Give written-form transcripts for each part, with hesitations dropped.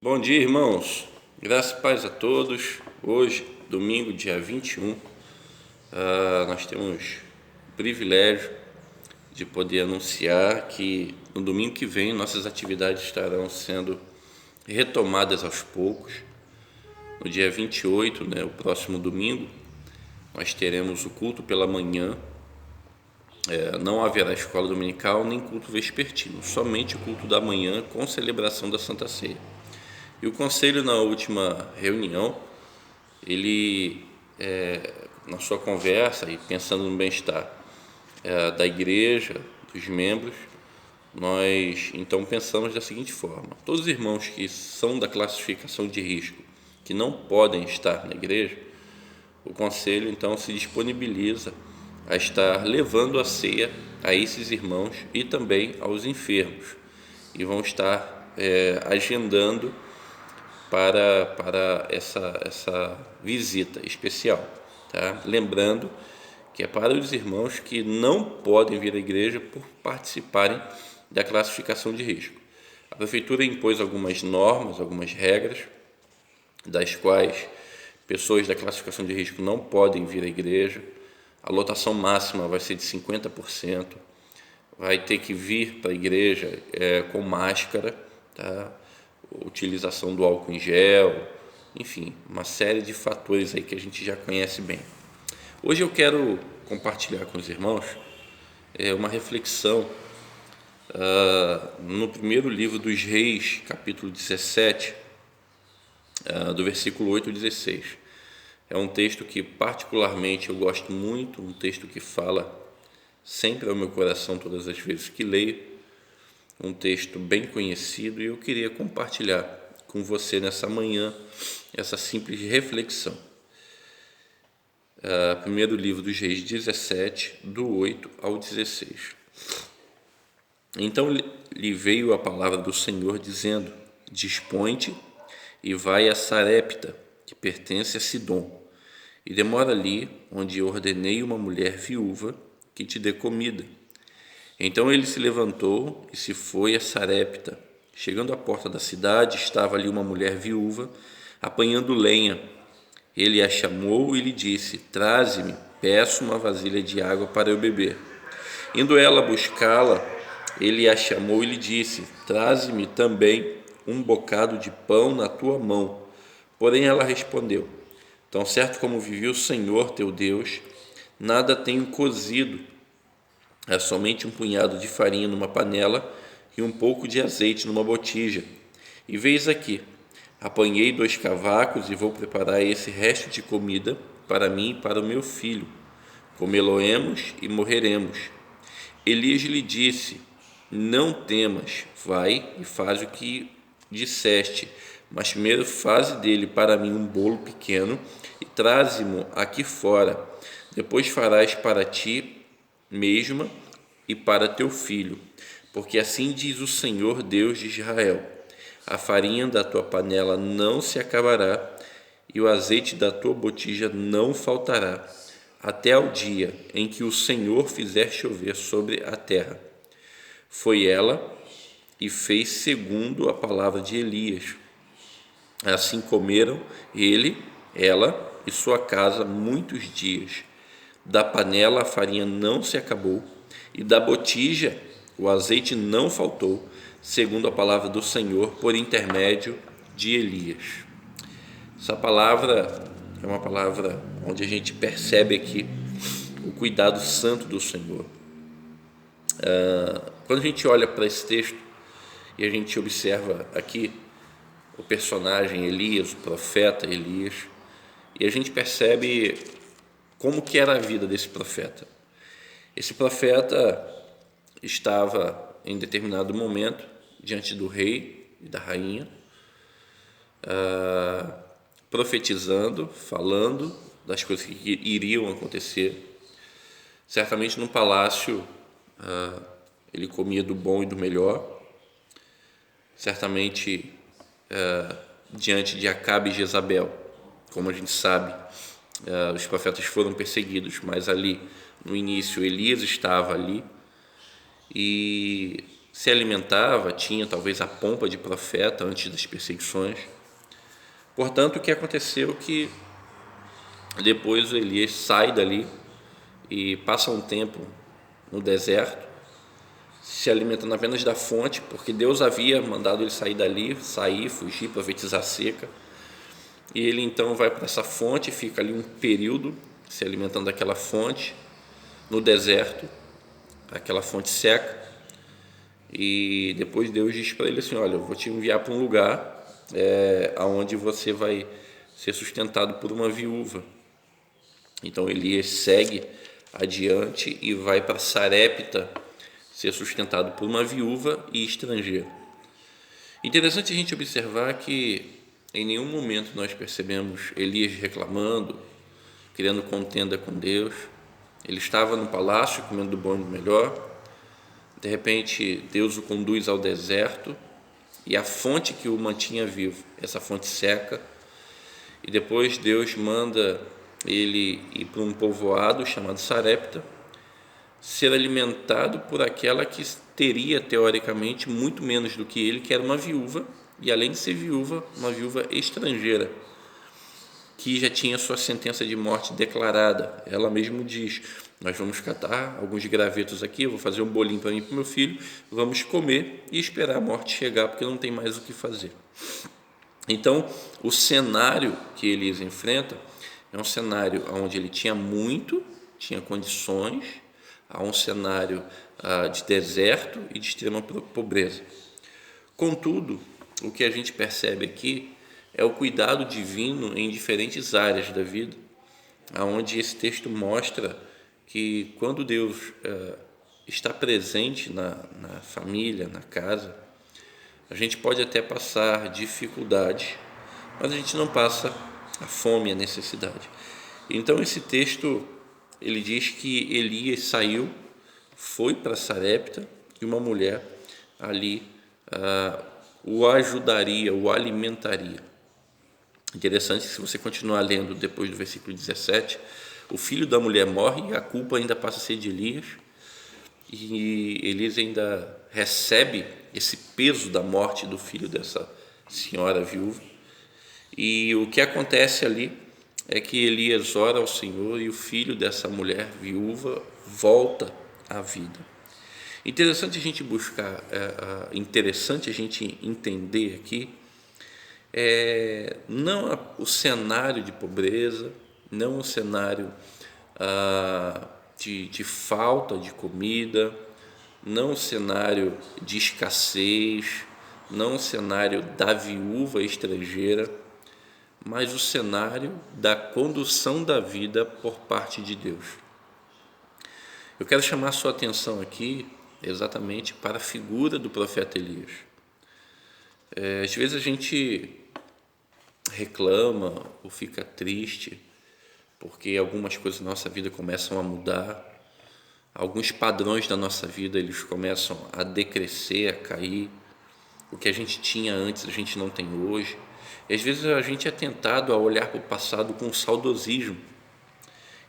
Bom dia, irmãos. Graça e paz a todos. Hoje, domingo, dia 21, nós temos o privilégio de poder anunciar que no domingo que vem nossas atividades estarão sendo retomadas aos poucos. No dia 28, o próximo domingo, nós teremos o culto pela manhã. Não haverá escola dominical nem culto vespertino, somente o culto da manhã com celebração da Santa Ceia. E o conselho, na última reunião, ele, na sua conversa e pensando no bem-estar da igreja, dos membros, nós então pensamos da seguinte forma: todos os irmãos que são da classificação de risco, que não podem estar na igreja, o conselho então se disponibiliza a estar levando a ceia a esses irmãos e também aos enfermos, e vão estar agendando para essa visita especial, tá? Lembrando que é para os irmãos que não podem vir à igreja por participarem da classificação de risco. A prefeitura impôs algumas normas, algumas regras, das quais pessoas da classificação de risco não podem vir à igreja. A lotação máxima vai ser de 50%, vai ter que vir para a igreja com máscara, tá? Utilização do álcool em gel, enfim, uma série de fatores aí que a gente já conhece bem. Hoje eu quero compartilhar com os irmãos uma reflexão no primeiro livro dos Reis, capítulo 17, do versículo 8 ao 16. É um texto que particularmente eu gosto muito, um texto que fala sempre ao meu coração todas as vezes que leio, um texto bem conhecido, e eu queria compartilhar com você nessa manhã essa simples reflexão. Primeiro livro dos Reis 17, do 8 ao 16. Então lhe veio a palavra do Senhor dizendo: dispõe-te e vai a Sarepta, que pertence a Sidom, e demora ali, onde ordenei uma mulher viúva que te dê comida. Então ele se levantou e se foi a Sarepta. Chegando à porta da cidade, estava ali uma mulher viúva, apanhando lenha. Ele a chamou e lhe disse: traze-me, peço uma vasilha de água para eu beber. Indo ela buscá-la, ele a chamou e lhe disse: traze-me também um bocado de pão na tua mão. Porém ela respondeu: tão certo como vive o Senhor teu Deus, nada tenho cozido, é somente um punhado de farinha numa panela e um pouco de azeite numa botija. E veis aqui, apanhei 2 cavacos e vou preparar esse resto de comida para mim e para o meu filho. Comê-lo-emos e morreremos. Elias lhe disse: não temas, vai e faz o que disseste, mas primeiro faze dele para mim um bolo pequeno e traze-mo aqui fora. Depois farás para ti mesma e para teu filho, porque assim diz o Senhor Deus de Israel: a farinha da tua panela não se acabará e o azeite da tua botija não faltará, até ao dia em que o Senhor fizer chover sobre a terra. Foi ela e fez segundo a palavra de Elias. Assim comeram ela e sua casa muitos dias. Da panela a farinha não se acabou, e da botija o azeite não faltou, segundo a palavra do Senhor, por intermédio de Elias. Essa palavra é uma palavra onde a gente percebe aqui o cuidado santo do Senhor. Quando a gente olha para esse texto e a gente observa aqui o personagem Elias, o profeta Elias, e a gente percebe como que era a vida desse profeta. Esse profeta estava em determinado momento diante do rei e da rainha, profetizando, falando das coisas que iriam acontecer. Certamente no palácio ele comia do bom e do melhor. Certamente diante de Acabe e Jezabel, como a gente sabe, os profetas foram perseguidos, mas ali no início Elias estava ali, e se alimentava, tinha talvez a pompa de profeta antes das perseguições. Portanto, o que aconteceu é que depois Elias sai dali e passa um tempo no deserto, se alimentando apenas da fonte, porque Deus havia mandado ele sair dali, fugir, profetizar a seca. E ele então vai para essa fonte, fica ali um período se alimentando daquela fonte no deserto, aquela fonte seca. E depois Deus diz para ele assim: olha, eu vou te enviar para um lugar onde você vai ser sustentado por uma viúva. Então Elias segue adiante e vai para Sarepta ser sustentado por uma viúva e estrangeira. Interessante a gente observar que em nenhum momento nós percebemos Elias reclamando, criando contenda com Deus. Ele estava no palácio comendo do bom e do melhor. De repente Deus o conduz ao deserto e a fonte que o mantinha vivo, essa fonte seca, e depois Deus manda ele ir para um povoado chamado Sarepta, ser alimentado por aquela que teria teoricamente muito menos do que ele, que era uma viúva, e além de ser viúva, uma viúva estrangeira, que já tinha sua sentença de morte declarada. Ela mesmo diz: nós vamos catar alguns gravetos aqui, eu vou fazer um bolinho para mim e para o meu filho, vamos comer e esperar a morte chegar, porque não tem mais o que fazer. Então, o cenário que Elias enfrenta é um cenário onde ele tinha muito, tinha condições, há um cenário de deserto e de extrema pobreza. Contudo, o que a gente percebe aqui é o cuidado divino em diferentes áreas da vida, onde esse texto mostra que quando Deus está presente na família, na casa, a gente pode até passar dificuldades, mas a gente não passa a fome, a necessidade. Então esse texto, ele diz que Elias saiu, foi para Sarepta, e uma mulher ali o ajudaria, o alimentaria. Interessante que, se você continuar lendo depois do versículo 17, o filho da mulher morre e a culpa ainda passa a ser de Elias, e Elias ainda recebe esse peso da morte do filho dessa senhora viúva. E o que acontece ali é que Elias ora ao Senhor e o filho dessa mulher viúva volta à vida. Interessante a gente buscar, interessante a gente entender aqui, não o cenário de pobreza, não o cenário de falta de comida, não o cenário de escassez, não o cenário da viúva estrangeira, mas o cenário da condução da vida por parte de Deus. Eu quero chamar a sua atenção aqui exatamente para a figura do profeta Elias. Às vezes a gente reclama ou fica triste porque algumas coisas da nossa vida começam a mudar, alguns padrões da nossa vida eles começam a decrescer, a cair. O que a gente tinha antes a gente não tem hoje. E às vezes a gente é tentado a olhar para o passado com saudosismo,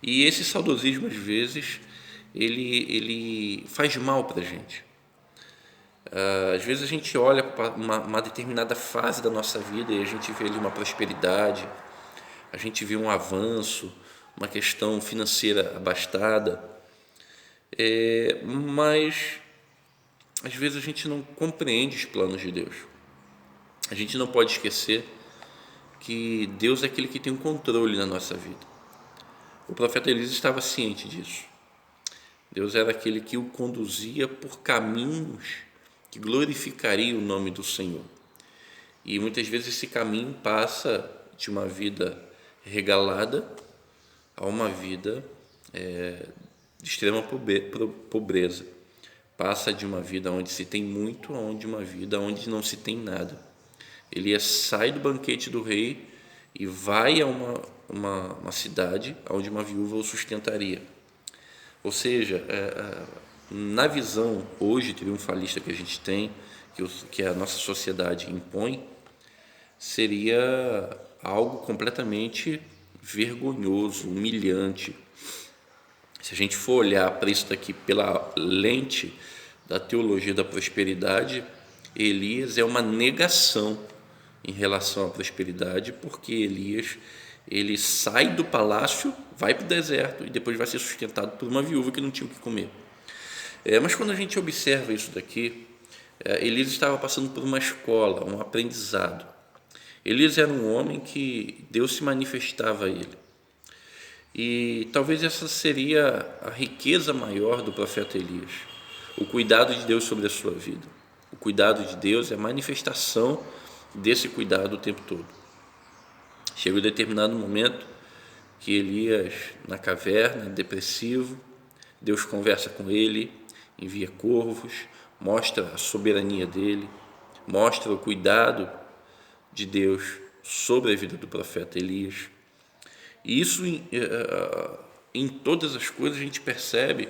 e esse saudosismo às vezes ele faz mal para a gente. Às vezes a gente olha para uma determinada fase da nossa vida e a gente vê ali uma prosperidade, a gente vê um avanço, uma questão financeira abastada, mas às vezes a gente não compreende os planos de Deus. A gente não pode esquecer que Deus é aquele que tem o controle na nossa vida. O profeta Elias estava ciente disso. Deus era aquele que o conduzia por caminhos que glorificariam o nome do Senhor. E muitas vezes esse caminho passa de uma vida regalada a uma vida de extrema pobreza. Passa de uma vida onde se tem muito a uma vida onde não se tem nada. Elias sai do banquete do rei e vai a uma cidade onde uma viúva o sustentaria. Ou seja, na visão hoje triunfalista que a gente tem, que a nossa sociedade impõe, seria algo completamente vergonhoso, humilhante. Se a gente for olhar para isso daqui pela lente da teologia da prosperidade, Elias é uma negação em relação à prosperidade, porque Elias ele sai do palácio, vai para o deserto e depois vai ser sustentado por uma viúva que não tinha o que comer. Mas quando a gente observa isso daqui, Elias estava passando por uma escola, um aprendizado. Elias era um homem que Deus se manifestava a ele. E talvez essa seria a riqueza maior do profeta Elias, o cuidado de Deus sobre a sua vida. O cuidado de Deus é a manifestação desse cuidado o tempo todo. Chega um determinado momento que Elias, na caverna, depressivo, Deus conversa com ele, envia corvos, mostra a soberania dele, mostra o cuidado de Deus sobre a vida do profeta Elias. E isso, em todas as coisas, a gente percebe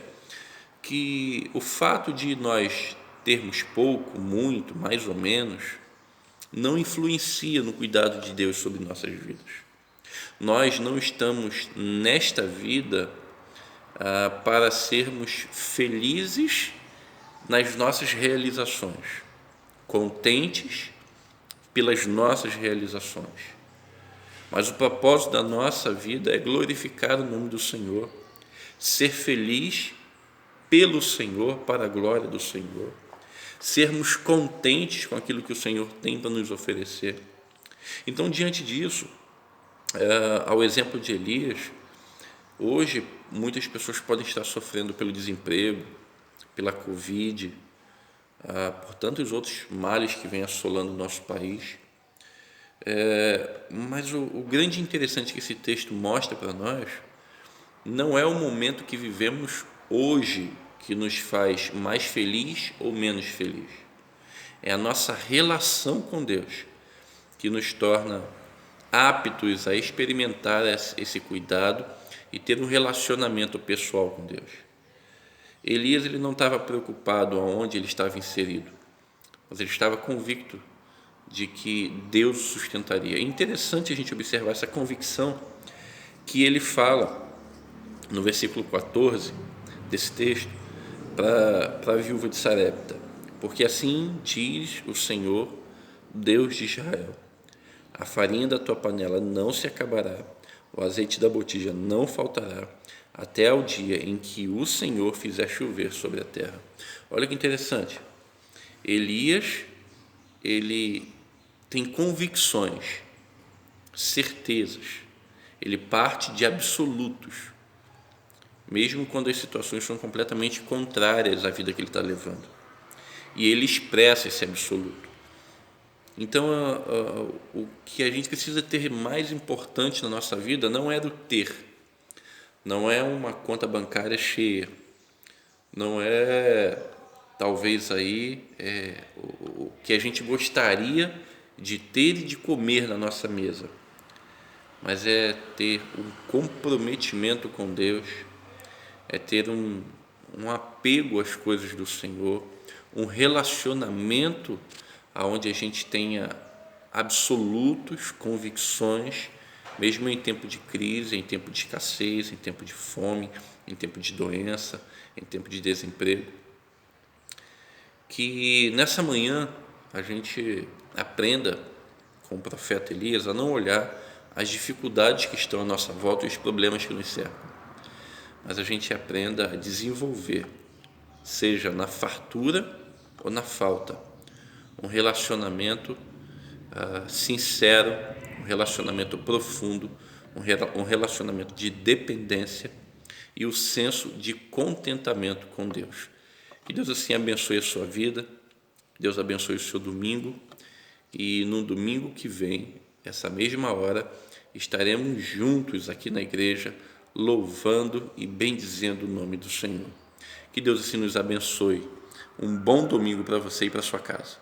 que o fato de nós termos pouco, muito, mais ou menos, não influencia no cuidado de Deus sobre nossas vidas. Nós não estamos nesta vida para sermos felizes nas nossas realizações, contentes pelas nossas realizações. Mas o propósito da nossa vida é glorificar o nome do Senhor, ser feliz pelo Senhor, para a glória do Senhor, sermos contentes com aquilo que o Senhor tem para nos oferecer. Então, diante disso, ao exemplo de Elias, hoje muitas pessoas podem estar sofrendo pelo desemprego, pela Covid, por tantos outros males que vêm assolando o nosso país. Mas o grande interessante que esse texto mostra para nós não é o momento que vivemos hoje que nos faz mais feliz ou menos feliz. É a nossa relação com Deus que nos torna aptos a experimentar esse cuidado e ter um relacionamento pessoal com Deus. Elias ele não estava preocupado aonde ele estava inserido, mas ele estava convicto de que Deus o sustentaria. É interessante a gente observar essa convicção que ele fala no versículo 14 desse texto para a viúva de Sarepta, porque assim diz o Senhor, Deus de Israel: a farinha da tua panela não se acabará, o azeite da botija não faltará, até ao dia em que o Senhor fizer chover sobre a terra. Olha que interessante. Elias, ele tem convicções, certezas, ele parte de absolutos, mesmo quando as situações são completamente contrárias à vida que ele está levando. E ele expressa esse absoluto. Então, o que a gente precisa ter mais importante na nossa vida não é o ter, não é uma conta bancária cheia, não é talvez aí o que a gente gostaria de ter e de comer na nossa mesa, mas é ter um comprometimento com Deus, é ter um apego às coisas do Senhor, um relacionamento onde a gente tenha absolutos convicções, mesmo em tempo de crise, em tempo de escassez, em tempo de fome, em tempo de doença, em tempo de desemprego. Que nessa manhã a gente aprenda com o profeta Elias a não olhar as dificuldades que estão à nossa volta e os problemas que nos cercam, mas a gente aprenda a desenvolver, seja na fartura ou na falta, um relacionamento sincero, um relacionamento profundo, um relacionamento de dependência e o senso de contentamento com Deus. Que Deus assim abençoe a sua vida, Deus abençoe o seu domingo, e no domingo que vem, essa mesma hora, estaremos juntos aqui na igreja, louvando e bendizendo o nome do Senhor. Que Deus assim nos abençoe. Um bom domingo para você e para sua casa.